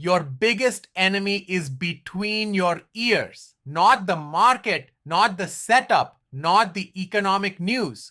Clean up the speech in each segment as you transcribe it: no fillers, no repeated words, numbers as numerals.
Your biggest enemy is between your ears, not the market, not the setup, not the economic news.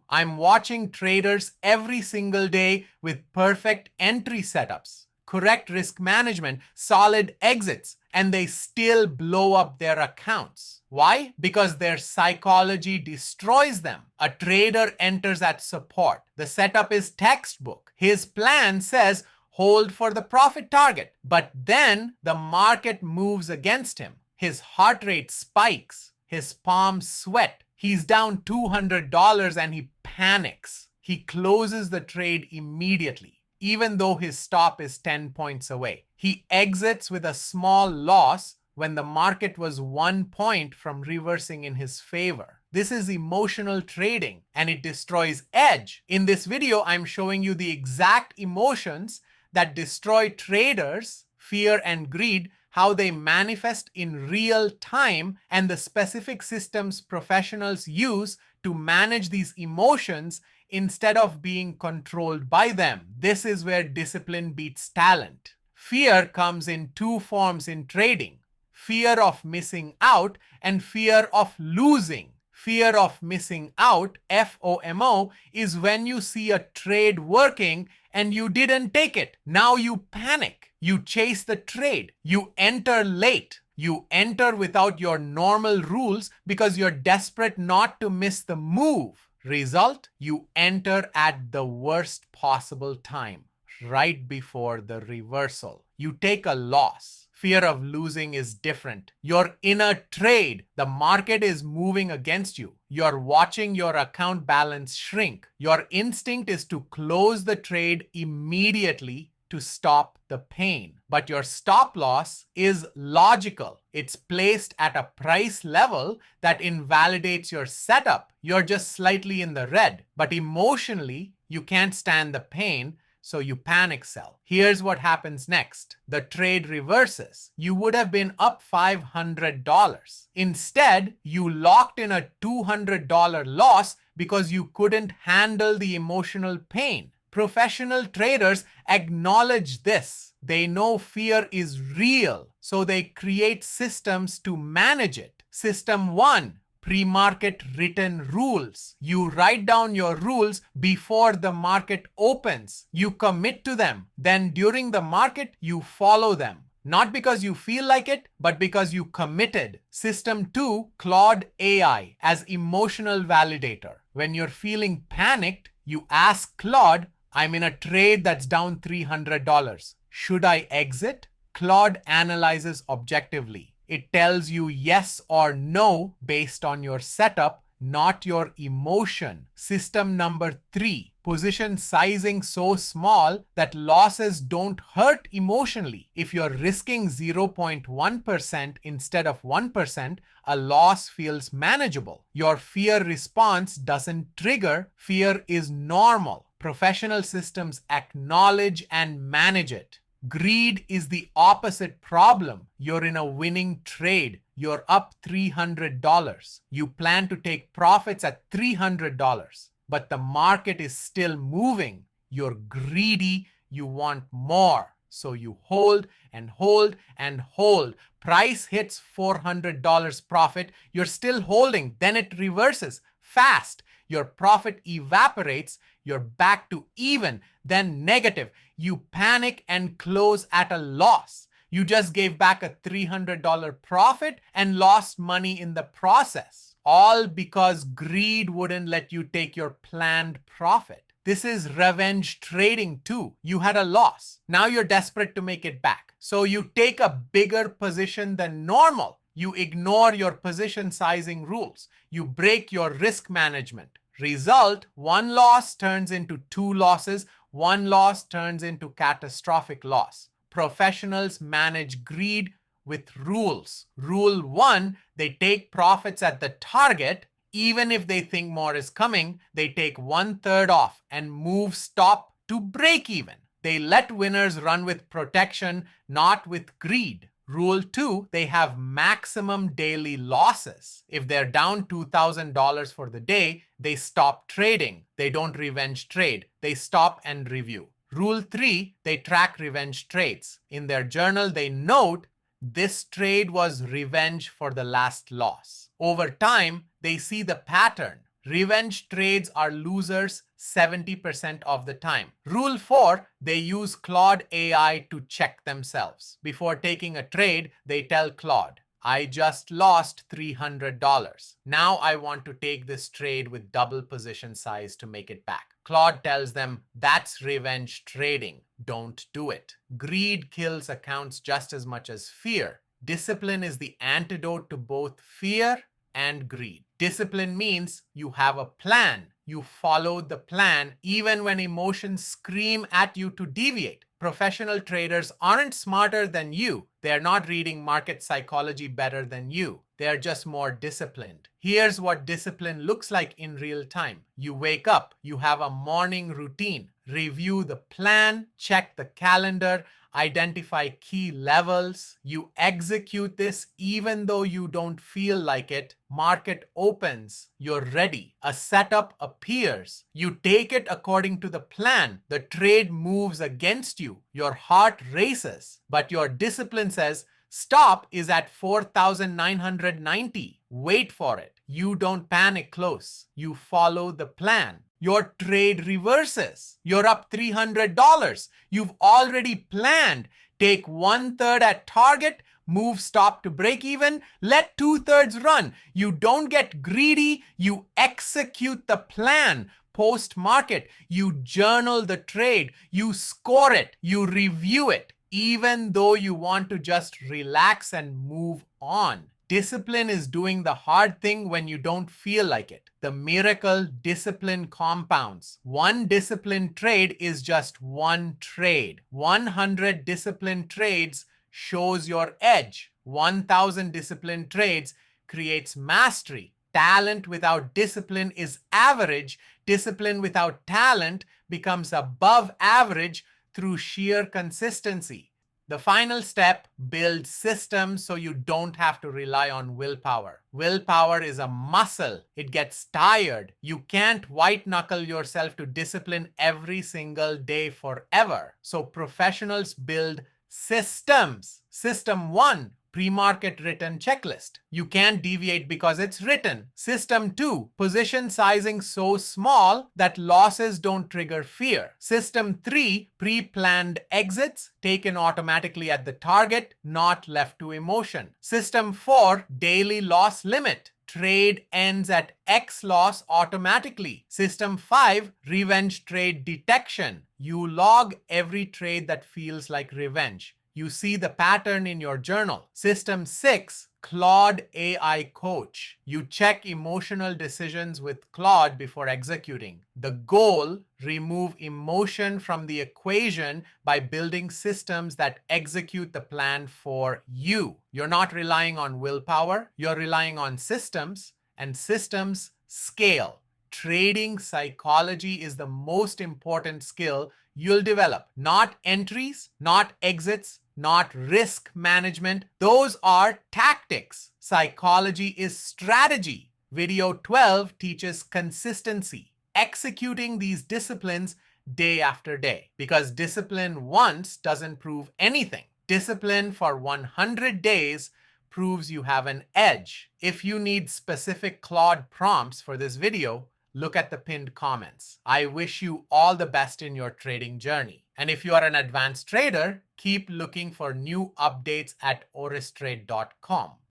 I'm watching traders every single day with perfect entry setups, correct risk management, solid exits, and they still blow up their accounts. Why? Because their psychology destroys them. A trader enters at support. The setup is textbook. His plan says hold for the profit target, but then the market moves against him. His heart rate spikes. His palms sweat. He's down $200 and he panics. He closes the trade immediately, even though his stop is 10 points away. He exits with a small loss when the market was 1 point from reversing in his favor. This is emotional trading and it destroys edge. In this video, I'm showing you the exact emotions that destroy traders, fear and greed, how they manifest in real time, and the specific systems professionals use to manage these emotions instead of being controlled by them. This is where discipline beats talent. Fear comes in two forms in trading: fear of missing out and fear of losing. Fear of missing out, FOMO, is when you see a trade working and you didn't take it. Now you panic. You chase the trade. You enter late. You enter without your normal rules because you're desperate not to miss the move. Result, you enter at the worst possible time, right before the reversal. You take a loss. Fear of losing is different. You're in a trade. The market is moving against you. You're watching your account balance shrink. Your instinct is to close the trade immediately to stop the pain. But your stop loss is logical. It's placed at a price level that invalidates your setup. You're just slightly in the red. But emotionally, you can't stand the pain, so you panic sell. Here's what happens next. The trade reverses. You would have been up $500. Instead, you locked in a $200 loss because you couldn't handle the emotional pain. Professional traders acknowledge this. They know fear is real, so they create systems to manage it. System 1. Pre-market written rules. You write down your rules before the market opens. You commit to them. Then during the market, you follow them. Not because you feel like it, but because you committed. System 2, Claude AI as emotional validator. When you're feeling panicked, you ask Claude, I'm in a trade that's down $300. Should I exit? Claude analyzes objectively. It tells you yes or no based on your setup, not your emotion. System number 3, position sizing so small that losses don't hurt emotionally. If you're risking 0.1% instead of 1%, a loss feels manageable. Your fear response doesn't trigger. Fear is normal. Professional systems acknowledge and manage it. Greed is the opposite problem. You're in a winning trade. You're up $300. You plan to take profits at $300, but the market is still moving. You're greedy. You want more. So you hold and hold and hold. Price hits $400 profit. You're still holding. Then it reverses fast. Your profit evaporates. You're back to even, then negative. You panic and close at a loss. You just gave back a $300 profit and lost money in the process. All because greed wouldn't let you take your planned profit. This is revenge trading too. You had a loss. Now you're desperate to make it back. So you take a bigger position than normal. You ignore your position sizing rules. You break your risk management. Result, one loss turns into two losses. One loss turns into catastrophic loss. Professionals manage greed with rules. Rule 1, they take profits at the target. Even if they think more is coming, they take 1/3 off and move stop to break even. They let winners run with protection, not with greed. Rule 2, they have maximum daily losses. If they're down $2,000 for the day, they stop trading. They don't revenge trade. They stop and review. Rule 3, they track revenge trades. In their journal, they note this trade was revenge for the last loss. Over time, they see the pattern. Revenge trades are losers 70% of the time. Rule 4, they use Claude AI to check themselves. Before taking a trade, they tell Claude, I just lost $300. Now I want to take this trade with double position size to make it back. Claude tells them, that's revenge trading. Don't do it. Greed kills accounts just as much as fear. Discipline is the antidote to both fear and greed. Discipline means you have a plan. You follow the plan even when emotions scream at you to deviate. Professional traders aren't smarter than you. They're not reading market psychology better than you. They're just more disciplined. Here's what discipline looks like in real time. You wake up, you have a morning routine, review the plan, check the calendar, identify key levels. You execute this even though you don't feel like it. Market opens, you're ready. A setup appears. You take it according to the plan. The trade moves against you. Your heart races, but your discipline says, stop is at 4,990. Wait for it. You don't panic close. You follow the plan. Your trade reverses. You're up $300. You've already planned. Take 1/3 at target, move stop to break even, let 2/3 run. You don't get greedy. You execute the plan. Post market, you journal the trade. You score it. You review it, even though you want to just relax and move on. Discipline is doing the hard thing when you don't feel like it. The miracle discipline compounds. One disciplined trade is just one trade. 100 disciplined trades shows your edge. 1,000 disciplined trades creates mastery. Talent without discipline is average. Discipline without talent becomes above average through sheer consistency. The final step, build systems so you don't have to rely on willpower. Willpower is a muscle. It gets tired. You can't white knuckle yourself to discipline every single day forever. So professionals build systems. System 1, pre-market written checklist. You can't deviate because it's written. System 2, position sizing so small that losses don't trigger fear. System 3, pre-planned exits taken automatically at the target, not left to emotion. System 4, daily loss limit. Trade ends at X loss automatically. System 5, revenge trade detection. You log every trade that feels like revenge. You see the pattern in your journal. System 6, Claude AI coach. You check emotional decisions with Claude before executing. The goal, remove emotion from the equation by building systems that execute the plan for you. You're not relying on willpower. You're relying on systems, and systems scale. Trading psychology is the most important skill you'll develop. Not entries, not exits, not risk management. Those are tactics. Psychology is strategy. Video 12 teaches consistency, executing these disciplines day after day. Because discipline once doesn't prove anything. Discipline for 100 days proves you have an edge. If you need specific Claude prompts for this video, look at the pinned comments. I wish you all the best in your trading journey. And if you are an advanced trader, keep looking for new updates at OrisTrade.com.